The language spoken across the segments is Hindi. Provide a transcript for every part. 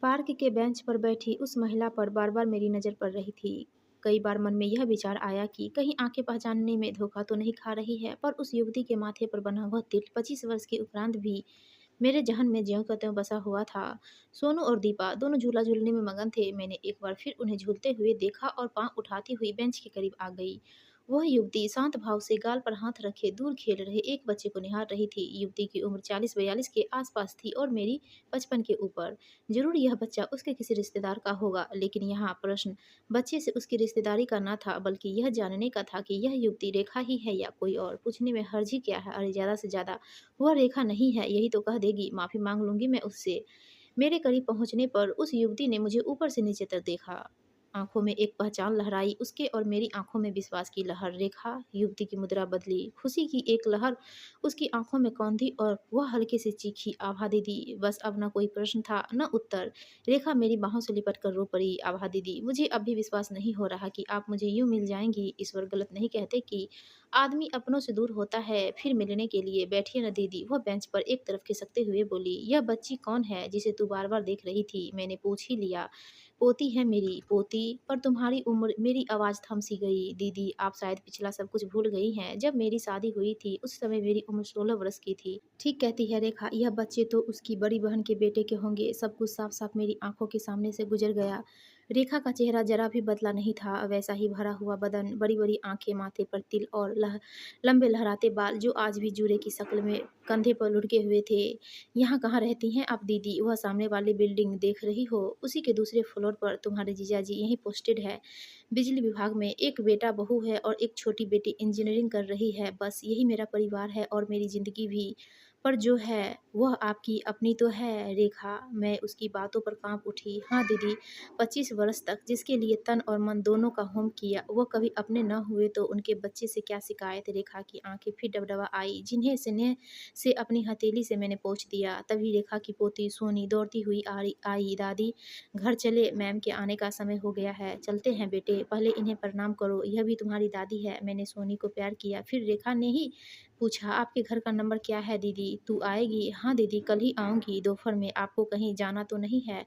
पार्क के बेंच पर बैठी उस महिला पर बार-बार मेरी नज़र पड़ रही थी। कई बार मन में यह विचार आया कि कहीं आंखें पहचानने में धोखा तो नहीं खा रही है, पर उस युवती के माथे पर बना हुआ तिल 25 वर्ष के उपरांत भी मेरे ज़हन में ज्यों का त्यों बसा हुआ था। सोनू और दीपा दोनों झूला झूलने में मगन थे। मैंने एक बार फिर उन्हें झूलते हुए देखा और पाँव उठाती हुई बेंच के करीब आ गई। वह युवती शांत भाव से गाल पर हाथ रखे दूर खेल रहे एक बच्चे को निहार रही थी। युवती की उम्र 40-42 के आसपास थी और मेरी 55 के ऊपर। जरूर यह बच्चा उसके किसी रिश्तेदार का होगा, लेकिन यहाँ प्रश्न बच्चे से उसकी रिश्तेदारी का ना था, बल्कि यह जानने का था कि यह युवती रेखा ही है या कोई और। पूछने में हर्ज ही क्या है? अरे ज़्यादा से ज़्यादा वह रेखा नहीं है यही तो कह देगी, माफ़ी मांग लूंगी मैं उससे। मेरे करीब पहुंचने पर उस युवती ने मुझे ऊपर से नीचे तक देखा। आंखों में एक पहचान लहराई, उसके और मेरी आंखों में विश्वास की लहर। रेखा, युवती की मुद्रा बदली, खुशी की एक लहर उसकी आंखों में कौंधी और वह हल्के से चीखी, आभा दीदी। बस अब न कोई प्रश्न था न उत्तर। रेखा मेरी बाहों से लिपट कर रो पड़ी। आभा दीदी, मुझे अब भी विश्वास नहीं हो रहा कि आप मुझे यूं मिल जाएंगी। ईश्वर गलत नहीं कहते कि आदमी अपनों से दूर होता है फिर मिलने के लिए। बैठिए न दीदी, वह बेंच पर एक तरफ खिसकते हुए बोली। यह बच्ची कौन है जिसे तू बार बार देख रही थी? मैंने पूछ ही लिया। पोती है मेरी, पोती। पर तुम्हारी उम्र? मेरी आवाज़ थम सी गई। दीदी, आप शायद पिछला सब कुछ भूल गई हैं। जब मेरी शादी हुई थी उस समय मेरी उम्र 16 वर्ष की थी। ठीक कहती है रेखा, यह बच्चे तो उसकी बड़ी बहन के बेटे के होंगे। सब कुछ साफ साफ मेरी आंखों के सामने से गुजर गया। रेखा का चेहरा जरा भी बदला नहीं था, वैसा ही भरा हुआ बदन, बड़ी बड़ी आंखें, माथे पर तिल और लंबे लहराते बाल जो आज भी जूड़े की शक्ल में कंधे पर लुढ़के हुए थे। यहाँ कहाँ रहती हैं आप दीदी? वह सामने वाली बिल्डिंग देख रही हो, उसी के दूसरे फ्लोर पर तुम्हारे जीजाजी यहीं पोस्टेड है। बिजली विभाग में एक बेटा बहू है और एक छोटी बेटी इंजीनियरिंग कर रही है। बस यही मेरा परिवार है और मेरी जिंदगी भी। पर जो है वह आपकी अपनी तो है रेखा। मैं उसकी बातों पर कांप उठी। हाँ दीदी, 25 वर्ष तक जिसके लिए तन और मन दोनों का होम किया, वो कभी अपने न हुए तो उनके बच्चे से क्या शिकायत? रेखा की आंखें फिर डबडबा आई, जिन्हें स्नेह से अपनी हथेली से मैंने पोंछ दिया। तभी रेखा की पोती सोनी दौड़ती हुई आई। दादी, घर चले, मैम के आने का समय हो गया है। चलते हैं बेटे, पहले इन्हें प्रणाम करो, यह भी तुम्हारी दादी है। मैंने सोनी को प्यार किया। फिर रेखा ने ही पूछा, आपके घर का नंबर क्या है दीदी? तू आएगी? हाँ दीदी, कल ही आऊँगी दोपहर में। आपको कहीं जाना तो नहीं है?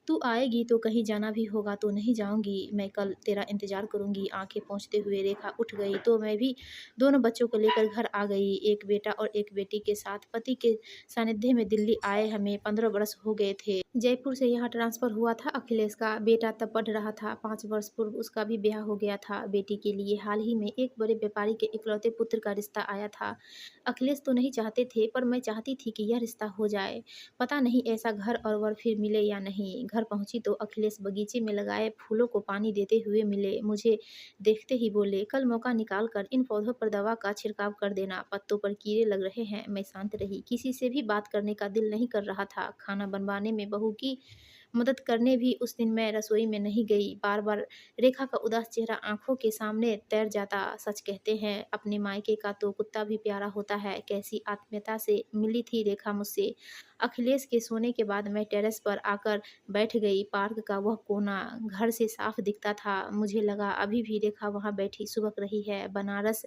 तू आएगी तो कहीं जाना भी होगा तो नहीं जाऊँगी। मैं कल तेरा इंतज़ार करूँगी। आँखें पोंछते हुए रेखा उठ गई तो मैं भी दोनों बच्चों को लेकर घर आ गई। एक बेटा और एक बेटी के साथ पति के सानिध्य में दिल्ली आए हमें 15 वर्ष हो गए थे। जयपुर से यहाँ ट्रांसफ़र हुआ था अखिलेश का। बेटा तब पढ़ रहा था। 5 वर्ष पूर्व उसका भी ब्याह हो गया था। बेटी के लिए हाल ही में एक बड़े व्यापारी के इकलौते पुत्र का रिश्ता आया था। अखिलेश तो नहीं चाहते थे, पर मैं चाहती थी कि यह रिश्ता हो जाए। पता नहीं ऐसा घर और वर फिर मिले या नहीं। घर पहुंची तो अखिलेश बगीचे में लगाए फूलों को पानी देते हुए मिले। मुझे देखते ही बोले, कल मौका निकाल कर इन पौधों पर दवा का छिड़काव कर देना, पत्तों पर कीड़े लग रहे हैं। मैं शांत रही, किसी से भी बात करने का दिल नहीं कर रहा था। खाना बनवाने में बहू की मदद करने भी उस दिन मैं रसोई में नहीं गई। बार बार रेखा का उदास चेहरा आंखों के सामने तैर जाता। सच कहते हैं, अपने मायके का तो कुत्ता भी प्यारा होता है। कैसी आत्मीयता से मिली थी रेखा मुझसे। अखिलेश के सोने के बाद मैं टेरेस पर आकर बैठ गई। पार्क का वह कोना घर से साफ दिखता था। मुझे लगा अभी भी रेखा वहाँ बैठी सुबक रही है। बनारस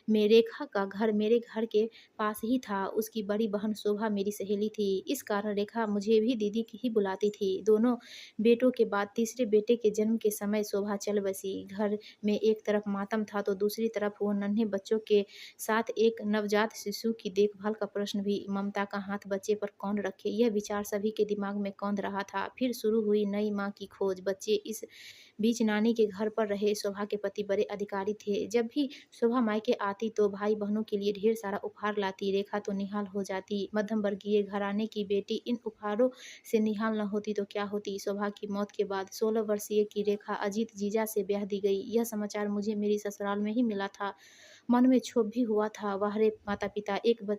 में रेखा का घर मेरे घर के पास ही था। उसकी बड़ी बहन शोभा मेरी सहेली थी। इस कारण रेखा मुझे भी दीदी की ही बुलाती थी। दोनों बेटों के बाद तीसरे बेटे के जन्म के समय शोभा चल बसी। घर में एक तरफ मातम था तो दूसरी तरफ वो नन्हे बच्चों के साथ एक नवजात शिशु की देखभाल का प्रश्न भी। ममता का हाथ बच्चे पर कौन रखे, यह विचार सभी के दिमाग में कौंध रहा था। फिर शुरू हुई नई माँ की खोज। बच्चे इस बीच नानी के घर पर रहे। शोभा के पति बड़े अधिकारी थे। जब भी शोभा मायके आती तो भाई बहनों के लिए ढेर सारा उपहार लाती। रेखा तो निहाल हो जाती। मध्यम वर्गीय घराने की बेटी इन उपहारों से निहाल न होती तो क्या होती। शोभा की मौत के बाद 16 वर्षीय की रेखा अजीत जीजा से ब्याह दी गई। यह समाचार मुझे मेरी ससुराल में ही मिला था। मन में क्षोभ भी हुआ था। वाहरे माता पिता, एक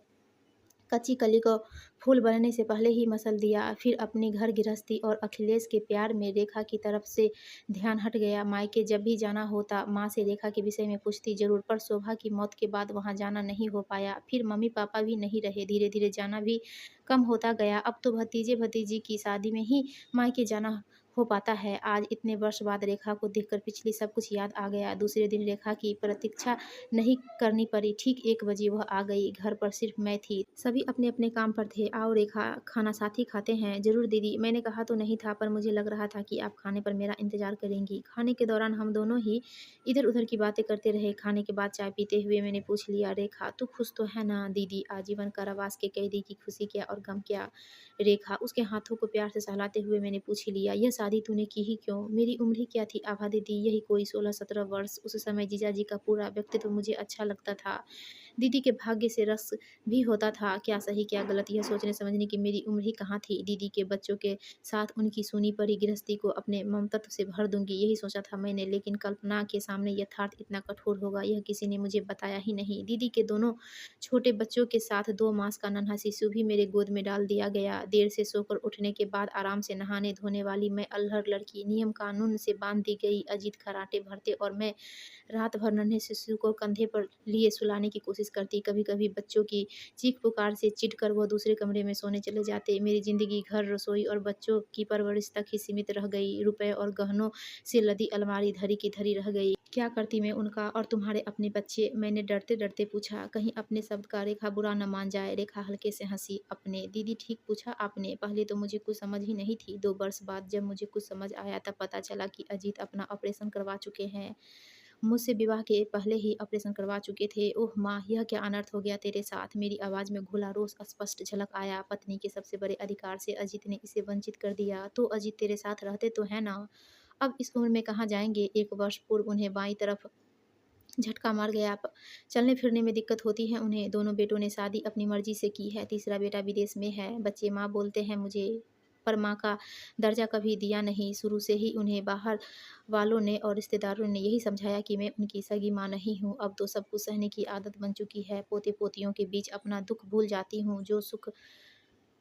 कच्ची कली को फूल बनने से पहले ही मसल दिया। फिर अपनी घर गृहस्थी और अखिलेश के प्यार में रेखा की तरफ से ध्यान हट गया। मायके जब भी जाना होता माँ से रेखा के विषय में पूछती जरूर, पर शोभा की मौत के बाद वहाँ जाना नहीं हो पाया। फिर मम्मी पापा भी नहीं रहे। धीरे धीरे जाना भी कम होता गया। अब तो भतीजे भतीजी की शादी में ही मायके जाना हो पाता है। आज इतने वर्ष बाद रेखा को देखकर पिछली सब कुछ याद आ गया। दूसरे दिन रेखा की प्रतीक्षा नहीं करनी पड़ी। ठीक 1 बजे वह आ गई। घर पर सिर्फ मैं थी। सभी अपने-अपने काम पर थे। आओ रेखा, खाना साथ ही खाते हैं। ज़रूर दीदी, मैंने कहा तो नहीं था, पर मुझे लग रहा था कि आप खाने पर मेरा इंतज़ार करेंगी। खाने के दौरान हम दोनों ही इधर-उधर की बातें करते रहे। खाने के बाद चाय पीते हुए मैंने पूछ लिया, रेखा तू खुश तो है ना? दीदी, आजीवन कारावास के कैदी की खुशी क्या और गम क्या? रेखा, उसके हाथों को प्यार से सहलाते हुए मैंने पूछ लिया, यह शादी तूने की ही क्यों? मेरी उम्र ही क्या थी आभा दीदी, यही कोई 16-17 वर्ष। उस समय जीजाजी का पूरा व्यक्तित्व मुझे अच्छा लगता था। दीदी के भाग्य से रस भी होता था। क्या सही क्या गलत यह सोचने समझने की मेरी उम्र ही कहाँ थी। दीदी के बच्चों के साथ उनकी सूनी पड़ी गृहस्थी को अपने ममतत्व से भर दूंगी, यही सोचा था मैंने। लेकिन कल्पना के सामने यथार्थ इतना कठोर होगा यह किसी ने मुझे बताया ही नहीं। दीदी के दोनों छोटे बच्चों के साथ 2 मास का नन्हा शिशु भी मेरे गोद में डाल दिया गया। देर से सोकर उठने के बाद आराम से नहाने धोने वाली मैं अल्हड़ लड़की नियम कानून से बांध दी गई। अजीत खर्राटे भरते और मैं रात भर नन्हे शिशु को कंधे पर लिए सुलाने की कोशिश करती। कभी-कभी बच्चों की चीख-पुकार से चिढ़कर वह दूसरे कमरे में सोने चले जाते। मेरी ज़िंदगी घर, रसोई और बच्चों की परवरिश तक ही सीमित रह गई। रुपए और गहनों से लदी अलमारी धरी की धरी रह गई। क्या करती मैं उनका और तुम्हारे अपने बच्चे? मैंने डरते-डरते पूछा। कहीं अपने शब्द का रेखा बुरा न मान जाए। रेखा हल्के से हँसी। अपने? दीदी ठीक पूछा आपने। पहले तो मुझे कुछ समझ ही नहीं थी। 2 वर्ष बाद जब मुझे कुछ समझ आया तब पता चला कि अजीत अपना ऑपरेशन करवा चुके हैं। मुझसे विवाह के पहले ही ऑपरेशन करवा चुके थे। ओह माँ! यह क्या अनर्थ हो गया तेरे साथ? मेरी आवाज़ में घुला रोष स्पष्ट झलक आया। पत्नी के सबसे बड़े अधिकार से अजीत ने इसे वंचित कर दिया। तो अजीत तेरे साथ रहते तो हैं ना? अब इस उम्र में कहाँ जाएँगे? 1 वर्ष पूर्व उन्हें बाईं तरफ झटका मार गया। चलने-फिरने में दिक्कत होती है उन्हें। दोनों बेटों ने शादी अपनी मर्ज़ी से की है। तीसरा बेटा विदेश में है। बच्चे माँ बोलते हैं मुझे, पर माँ का दर्जा कभी दिया नहीं। शुरू से ही उन्हें बाहर वालों ने और रिश्तेदारों ने यही समझाया कि मैं उनकी सगी माँ नहीं हूँ। अब तो सब कुछ सहने की आदत बन चुकी है। पोते-पोतियों के बीच अपना दुःख भूल जाती हूँ। जो सुख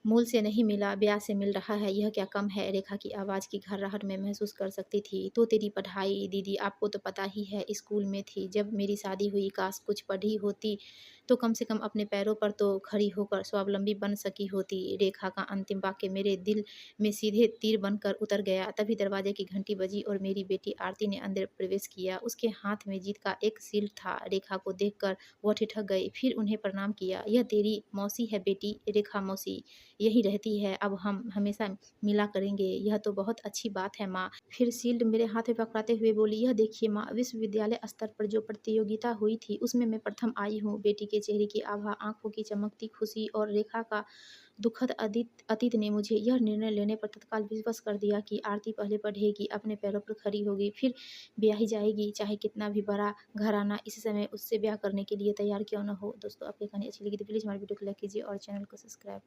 मूल से नहीं मिला, ब्याह से मिल रहा है, यह क्या कम है? रेखा की आवाज़ की घर्राहट मैं महसूस कर सकती थी। तो तेरी पढ़ाई? दीदी आपको तो पता ही है, स्कूल में थी जब मेरी शादी हुई। काश कुछ पढ़ी होती तो कम से कम अपने पैरों पर तो खड़ी होकर स्वावलंबी बन सकी होती। रेखा का अंतिम वाक्य मेरे दिल में सीधे तीर बनकर उतर गया। तभी दरवाजे की घंटी बजी और मेरी बेटी आरती ने अंदर प्रवेश किया। उसके हाथ में जीत का एक शील्ड था। रेखा को देखकर वह ठिठक गई, फिर उन्हें प्रणाम किया। यह तेरी मौसी है बेटी, रेखा मौसी। यही रहती है, अब हम हमेशा मिला करेंगे। यह तो बहुत अच्छी बात है माँ। फिर शील्ड मेरे हाथ में पकड़ाते हुए बोली, यह देखिए माँ, विश्वविद्यालय स्तर पर जो प्रतियोगिता हुई थी उसमें मैं प्रथम आई हूँ। बेटी के चेहरे की आभा, आंखों की चमकती खुशी और रेखा का दुखद अतीत ने मुझे यह निर्णय लेने पर तत्काल विवश कर दिया कि आरती पहले पढ़ेगी, अपने पैरों पर खड़ी होगी, फिर ब्याही जाएगी। चाहे कितना भी बड़ा घराना इस समय उससे ब्याह करने के लिए तैयार क्यों न हो। दोस्तों, आपकी कहानी अच्छी लगी तो प्लीज़ हमारे वीडियो को लाइक कीजिए और चैनल को सब्सक्राइब